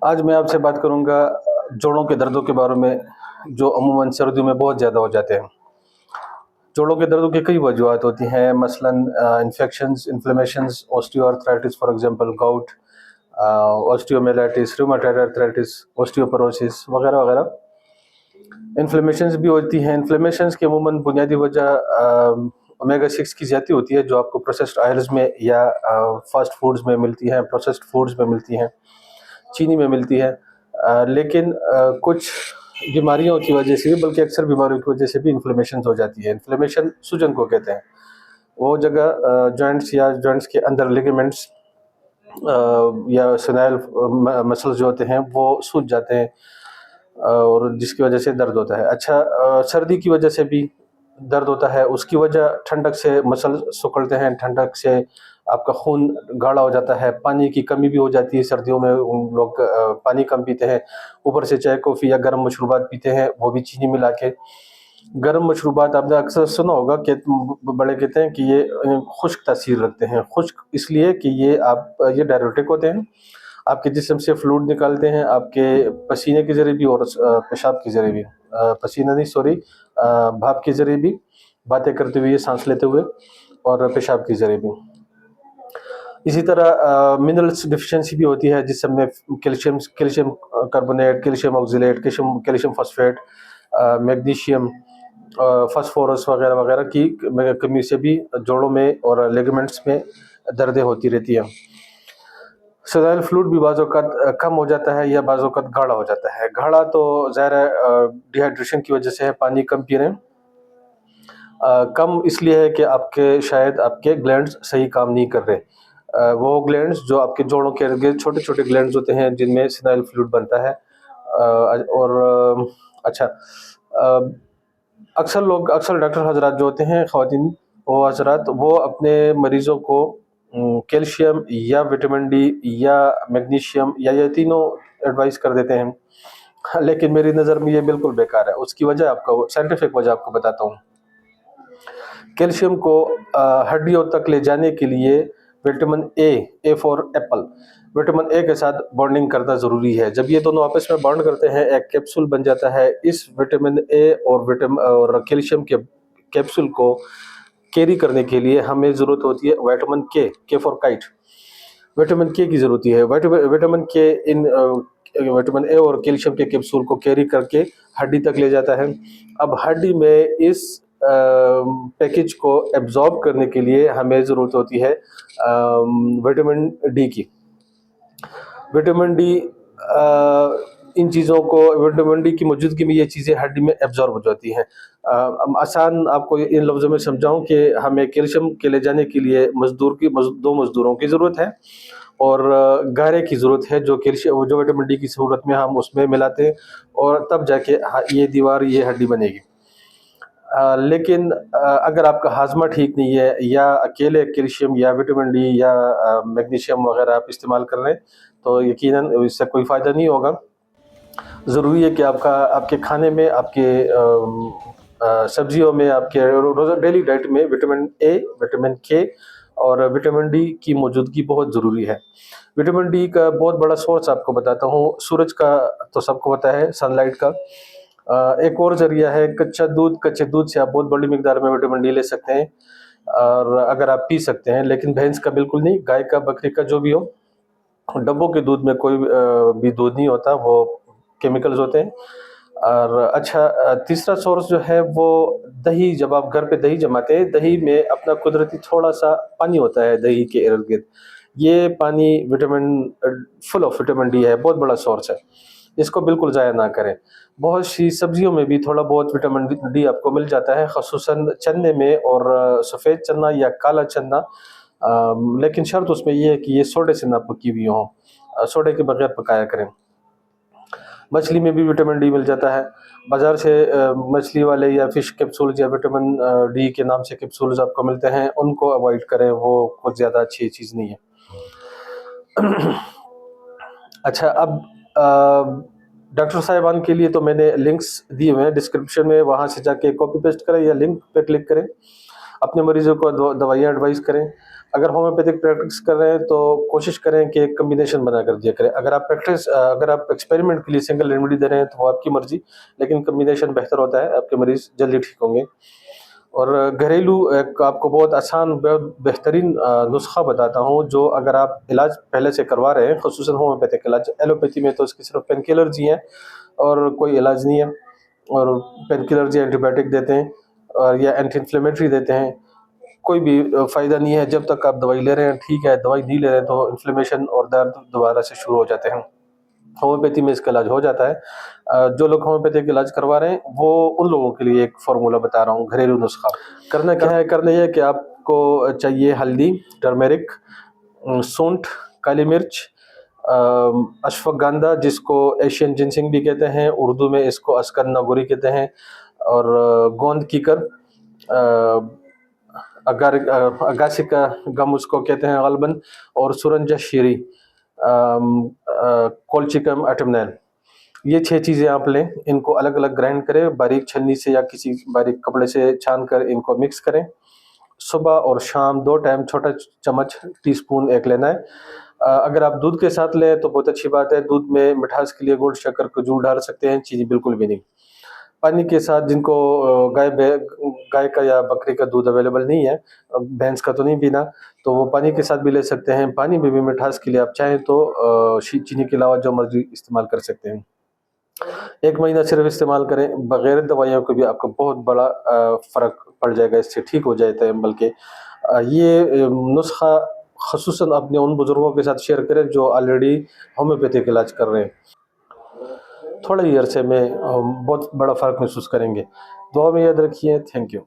आज मैं आपसे बात करूँगा जोड़ों के दर्दों के बारे में, जो अमूमन सर्दियों में बहुत ज़्यादा हो जाते हैं। जोड़ों के दर्दों की कई वजूहत होती हैं, मसलन infections, inflammations, osteoarthritis for example gout, osteomyelitis, rheumatoid arthritis, osteoporosis वगैरह-वगैरह। इन्फ्लेमेशंस भी होती हैं। इन्फ्लेमेशंस की अमूमन बुनियादी वजह ओमेगा 6 की ज़्यादती होती है, जो आपको प्रोसेस्ड ऑयल्स में या फ़ास्ट फूड्स में मिलती हैं, प्रोसेस्ड फूड्स में मिलती हैं, चीनी में मिलती है। लेकिन कुछ बीमारियों की वजह से भी, बल्कि अक्सर बीमारियों की वजह से भी इन्फ्लेमेशन हो जाती है। इन्फ्लेमेशन सूजन को कहते हैं। वो जगह जॉइंट्स या जॉइंट्स के अंदर लिगामेंट्स या सिनाइल मसल्स जो होते हैं वो सूज जाते हैं, और जिसकी वजह से दर्द होता है। अच्छा, सर्दी की वजह से भी दर्द होता है। उसकी वजह ठंडक से मसल सिकुड़ते हैं, ठंडक से आपका खून गाढ़ा हो जाता है, पानी की कमी भी हो जाती है। सर्दियों में उन लोग पानी कम पीते हैं। ऊपर से चाय कॉफ़ी या गर्म मशरूबात पीते हैं, वो भी चीनी मिला के। गर्म मशरूबात आपने अक्सर सुना होगा कि बड़े कहते हैं कि ये खुश्क तासीर रखते हैं। खुश्क इसलिए कि ये डायरेटिक होते हैं, आपके जिस्म से फ्लूइड निकालते हैं, आपके पसीने के ज़रिए भी और पेशाब के ज़रिए भी। पसीना नहीं, सॉरी, भाप के ज़रिए भी, बातें करते हुए, साँस लेते हुए, और पेशाब के ज़रिए भी। इसी तरह मिनरल्स डिफिशिएंसी भी होती है, जिसमें calcium calcium carbonate, calcium oxalate, calcium calcium phosphate, magnesium, phosphorus वगैरह-वगैरह की कमी से भी जोड़ों में और लिगामेंट्स में दर्दें होती रहती हैं। सदाइल फ्लूइड भी बाज़ औक़ात कम हो जाता है या बाज़ औक़ात गाढ़ा हो जाता है। गाढ़ा तो ज़ाहिर है डिहाइड्रेशन की वजह से है, पानी कम पी रहे हैं। कम इसलिए है कि शायद आपके ग्लैंड्स सही काम नहीं कर रहे। वो ग्लैंड्स जो आपके जोड़ों के इर्द-गिर्द छोटे-छोटे ग्लैंड्स होते हैं, जिनमें सिनाइल फ्लूइड बनता है। अच्छा, अक्सर डॉक्टर हज़रात जो होते हैं, ख़वातीन, वो हज़रात वो अपने मरीज़ों को कैल्शियम या विटामिन डी या मैग्नीशियम या ये तीनों एडवाइस कर देते हैं। लेकिन मेरी नज़र में ये बिल्कुल बेकार है। उसकी वजह आपको साइंटिफिक वजह आपको बताता हूँ। कैल्शियम को हड्डियों तक ले जाने के लिए vitamin A for Apple, vitamin A के साथ बॉन्डिंग करना ज़रूरी है। जब ये दोनों आपस में बॉन्ड करते हैं, एक कैप्सूल बन जाता है। इस विटामिन ए और कैल्शियम के कैप्सूल को कैरी करने के लिए हमें ज़रूरत होती है विटामिन के फॉर काइट। विटामिन के की ज़रूरत है। विटामिन के विटामिन ए और कैल्शियम के कैप्सूल को कैरी करके हड्डी तक ले जाता है। अब हड्डी में इस पैकेज को एब्जॉर्ब करने के लिए हमें ज़रूरत होती है विटामिन डी की। विटामिन डी, इन चीज़ों को, विटामिन डी की मौजूदगी में ये चीज़ें हड्डी में एब्जॉर्ब हो जाती हैं। आसान आपको इन लफ्ज़ों में समझाऊँ कि हमें कैल्शियम के ले जाने के लिए दो मज़दूरों की ज़रूरत है, और गारे की ज़रूरत है, जो विटामिन डी की सूरत में हम उसमें मिलाते हैं, और तब जाके ये हड्डी बनेगी। लेकिन अगर आपका हाज़मा ठीक नहीं है, या अकेले कैल्शियम या विटामिन डी या मैग्नीशियम वगैरह आप इस्तेमाल कर रहे हैं, तो यकीनन इससे कोई फ़ायदा नहीं होगा। ज़रूरी है कि आपके खाने में, आपके सब्जियों में, आपके रोज़ा डेली डाइट में विटामिन ए, विटामिन के और विटामिन डी की मौजूदगी बहुत ज़रूरी है। विटामिन डी का बहुत बड़ा सोर्स आपको बताता हूँ, सूरज का तो सबको पता है, सनलाइट का। एक और ज़रिया है कच्चे दूध से आप बहुत बड़ी मिकदार में विटामिन डी ले सकते हैं, और अगर आप पी सकते हैं, लेकिन भैंस का बिल्कुल नहीं, गाय का, बकरी का, जो भी हो। डब्बों के दूध में कोई भी दूध नहीं होता, वो केमिकल्स होते हैं। और अच्छा, तीसरा सोर्स जो है वो दही। जब आप घर पे दही जमाते हैं, दही में अपना कुदरती थोड़ा-सा पानी होता है दही के इर्द-गिर्द। ये पानी फुल ऑफ विटामिन डी है, बहुत बड़ा सोर्स है। इसको बिल्कुल ज़ाया ना करें। बहुत सी सब्जियों में भी थोड़ा बहुत विटामिन डी आपको मिल जाता है, ख़ुसूसन चने में, और सफ़ेद चना या काला चना। लेकिन शर्त उसमें ये है कि ये सोडे से ना पकी हुई हों, सोडे के बगैर पकाया करें। मछली में भी विटामिन डी मिल जाता है। बाज़ार से मछली वाले या फ़िश कैप्सूल्स या विटामिन डी के नाम से कैप्सूल्स आपको मिलते हैं, उनको अवॉइड करें, वो कुछ ज़्यादा अच्छी चीज़ नहीं है। अच्छा, अब डॉक्टर साहिबान के लिए तो मैंने लिंक्स दिए हुए हैं डिस्क्रिप्शन में, वहाँ से जाके कॉपी पेस्ट करें या लिंक पे क्लिक करें। अपने मरीज़ों को दवाइयाँ एडवाइस करें। अगर होम्योपैथिक प्रैक्टिस कर रहे हैं तो कोशिश करें कि एक कम्बिनेशन बना कर दिया करें। अगर आप एक्सपेरिमेंट के लिए सिंगल रेमेडी दे रहे हैं तो वो आपकी मर्ज़ी, लेकिन कम्बिनेशन बेहतर होता है, आपके मरीज़ जल्दी ठीक होंगे। और घरेलू एक आपको बहुत आसान, बहुत बेहतरीन नुस्ख़ा बताता हूँ, जो अगर आप इलाज पहले से करवा रहे हैं, ख़ुसूसन होम्योपैथिक इलाज। एलोपैथी में तो इसकी सिर्फ़ पेन किलर्स ही हैं और कोई इलाज नहीं है, और पेन किलर्स या एंटीबायोटिक देते हैं और या एंटी इन्फ्लेमेटरी देते हैं। कोई भी फ़ायदा नहीं है जब तक आप दवाई ले रहे हैं, ठीक है। दवाई नहीं ले रहे हैं तो इन्फ्लेमेशन और दर्द दोबारा से शुरू हो जाते हैं। होम्योपैथी में इसका इलाज हो जाता है। जो लोग होम्योपैथी का इलाज करवा रहे हैं, वो उन लोगों के लिए एक फ़ॉर्मूला बता रहा हूँ, घरेलू नुस्ख़ा। करना क्या है? करना ये है कि आपको चाहिए हल्दी, टर्मेरिक, सूंठ, काली मिर्च, अश्वगंधा जिसको एशियन जिनसिंग भी कहते हैं, उर्दू में इसको अस्कन नागौरी कहते हैं, और गोंद कीकर, अगासी का गम उसको कहते हैं ग़ालिबन, और सुरंजा शीरी, कोलचिकम ऑटमनैल। ये 6 चीज़ें आप लें, इनको अलग-अलग ग्राइंड करें, बारीक छन्नी से या किसी बारीक कपड़े से छान कर इनको मिक्स करें। सुबह और शाम 2 टाइम छोटा चम्मच, टीस्पून 1 लेना है। अगर आप दूध के साथ लें तो बहुत अच्छी बात है, दूध में मिठास के लिए गुड़, शक्कर, खजूर डाल सकते हैं, चीनी बिल्कुल भी नहीं। पानी के साथ जिनको गाय का या बकरी का दूध अवेलेबल नहीं है, भैंस का तो नहीं पीना, तो वो पानी के साथ भी ले सकते हैं। पानी में भी मिठास के लिए आप चाहें तो चीनी के अलावा जो मर्ज़ी इस्तेमाल कर सकते हैं। 1 महीना सिर्फ इस्तेमाल करें, बगैर दवाइयों के भी आपको बहुत बड़ा फ़र्क पड़ जाएगा, इससे ठीक हो जाता है। बल्कि ये नुस्ख़ा ख़ुसूसन अपने उन बुज़ुर्गों के साथ शेयर करें जो ऑलरेडी होम्योपैथिक इलाज कर रहे हैं। थोड़े ही अरसे में बहुत बड़ा फ़र्क महसूस करेंगे। दुआ में याद रखिए। Thank you.